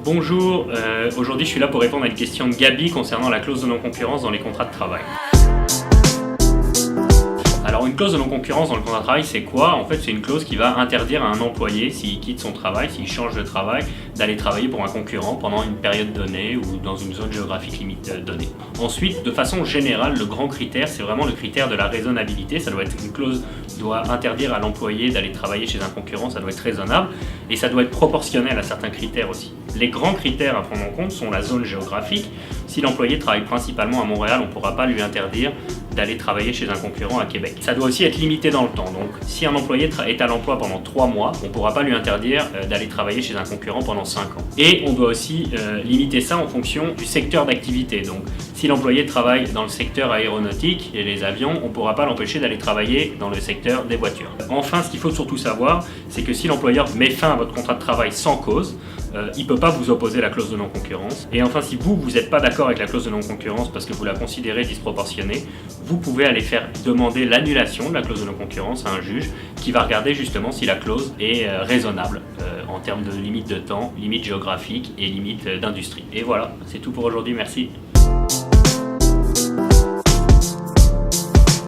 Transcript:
Bonjour, aujourd'hui je suis là pour répondre à une question de Gabi concernant la clause de non-concurrence dans les contrats de travail. Alors une clause de non-concurrence dans le contrat de travail, c'est quoi? En fait, c'est une clause qui va interdire à un employé, s'il quitte son travail, s'il change de travail, d'aller travailler pour un concurrent pendant une période donnée ou dans une zone géographique limite donnée. Ensuite, de façon générale, le grand critère, c'est vraiment le critère de la raisonnabilité. Ça doit être une clause qui doit interdire à l'employé d'aller travailler chez un concurrent, ça doit être raisonnable et ça doit être proportionnel à certains critères aussi. Les grands critères à prendre en compte sont la zone géographique. Si l'employé travaille principalement à Montréal, on ne pourra pas lui interdire d'aller travailler chez un concurrent à Québec. Ça doit aussi être limité dans le temps. Donc, si un employé est à l'emploi pendant 3 mois, on ne pourra pas lui interdire d'aller travailler chez un concurrent pendant 5 ans. Et on doit aussi limiter ça en fonction du secteur d'activité. Donc, si l'employé travaille dans le secteur aéronautique et les avions, on ne pourra pas l'empêcher d'aller travailler dans le secteur des voitures. Enfin, ce qu'il faut surtout savoir, c'est que si l'employeur met fin à votre contrat de travail sans cause, il ne peut pas vous opposer la clause de non-concurrence. Et enfin, si vous n'êtes pas d'accord avec la clause de non-concurrence parce que vous la considérez disproportionnée, vous pouvez aller faire demander l'annulation de la clause de non-concurrence à un juge qui va regarder justement si la clause est raisonnable en termes de limite de temps, limite géographique et limite d'industrie. Et voilà, c'est tout pour aujourd'hui, merci.